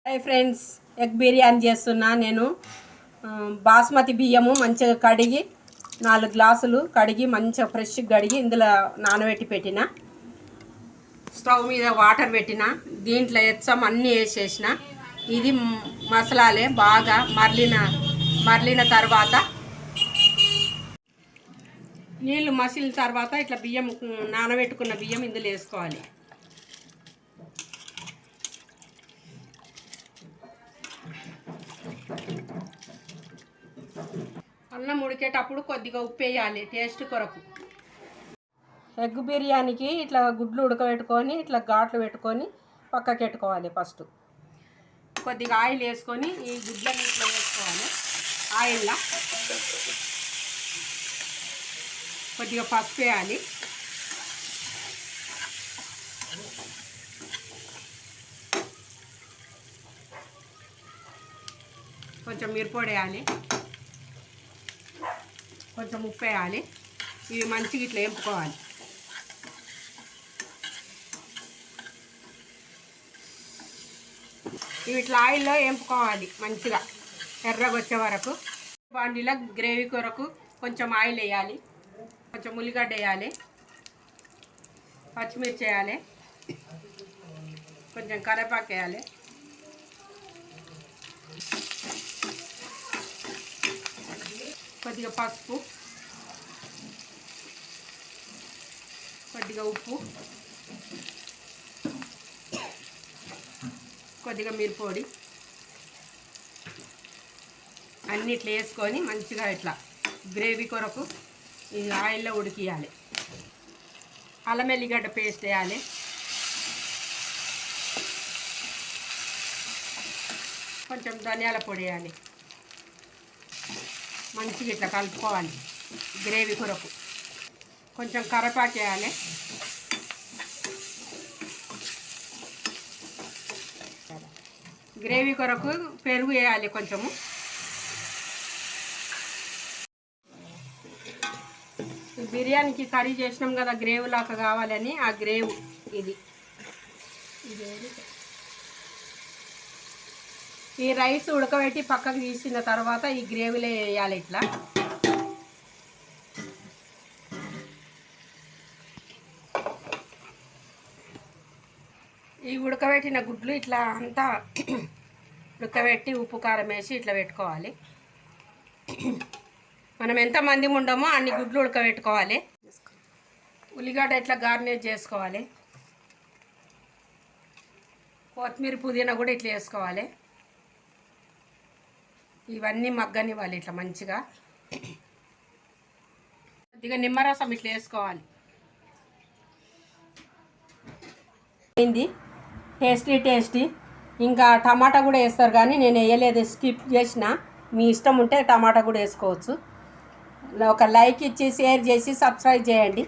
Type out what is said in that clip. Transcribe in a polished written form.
Hi friends, egg biryani చేస్తున్నా నేను. బాస్మతి బియ్యము మంచిగా కడిగి 4 గ్లాసులు కడిగి మంచిగా ఫ్రెష్ కడిగి ఇందులో నానబెట్టి పెట్టిన. స్టవ్ మీద వాటర్ పెట్టిన, దీంట్లో ఎచ్చం అన్నీ వేసేసిన. ఇది మసాలాలే బాగా మరలిన తర్వాత నీళ్ళు మసిలిన తర్వాత ఇట్లా బియ్యం నానబెట్టుకున్న బియ్యం ఇందులో వేసుకోవాలి. అన్నం ఉడికేటప్పుడు కొద్దిగా ఉప్పు వేయాలి టేస్ట్ కొరకు. ఎగ్ బిర్యానీకి ఇట్లా గుడ్లు ఉడకబెట్టుకొని ఇట్లా ఘాట్లు పెట్టుకొని పక్కకి పెట్టుకోవాలి. ఫస్ట్ కొద్దిగా ఆయిల్ వేసుకొని ఈ గుడ్లని ఇట్లా వేసుకోవాలి. ఆయిల్లో కొద్దిగా పసుపు వేయాలి. కొంచెం మిరపొడి వేయాలి. కొంచెం ఉప్పు వేయాలి. ఇవి మంచిగా ఇట్లా వేపుకోవాలి. ఇవి ఇట్లా ఆయిల్లో వేపుకోవాలి మంచిగా ఎర్రగా వచ్చే వరకు. బాండీలో గ్రేవీ కొరకు కొంచెం ఆయిల్ వేయాలి. కొంచెం ఉల్లిగడ్డ వేయాలి. పచ్చిమిర్చి వేయాలి. కొంచెం కరివేపాకు వేయాలి. కొద్దిగా పసుపు, కొద్దిగా ఉప్పు, కొద్దిగా మిరపొడి అన్నీ ఇట్లా వేసుకొని మంచిగా ఇట్లా గ్రేవీ కొరకు ఇది ఆయిల్లో ఉడికియాలి. అల్లం వెల్లిగడ్డ పేస్ట్ వేయాలి. కొంచెం ధనియాల పొడి వేయాలి. మంచిగా ఇట్లా కలుపుకోవాలి గ్రేవీ కొరకు. కొంచెం కరివేపాకు వేయాలి. గ్రేవీ కొరకు పెరుగు వేయాలి కొంచెము. బిర్యానీకి కర్రీ చేసినాం కదా, గ్రేవీ లాగా కావాలని ఆ గ్రేవీ ఇది. ఈ రైస్ ఉడకబెట్టి పక్కకు తీసిన తర్వాత ఈ గ్రేవీలో వేయాలి. ఇట్లా ఈ ఉడకబెట్టిన గుడ్లు ఇట్లా అంతా ఉడకబెట్టి ఉప్పు కారం వేసి ఇట్లా పెట్టుకోవాలి. మనం ఎంతమంది ఉండమో అన్ని గుడ్లు ఉడకబెట్టుకోవాలి. ఉల్లిగడ్డ ఇట్లా గార్నిష్ చేసుకోవాలి. కొత్తిమీర పుదీనా కూడా ఇట్లా వేసుకోవాలి. ఇవన్నీ మగ్గనివ్వాలి ఇట్లా మంచిగా. కొద్దిగా నిమ్మరసం ఇట్లా వేసుకోవాలి. అయింది టేస్టీ. ఇంకా టమాటా కూడా వేస్తారు కానీ నేను వేయలేదు, స్కిప్ చేసిన. మీ ఇష్టం ఉంటే టమాటా కూడా వేసుకోవచ్చు. ఒక లైక్ ఇచ్చి షేర్ చేసి సబ్స్క్రైబ్ చేయండి.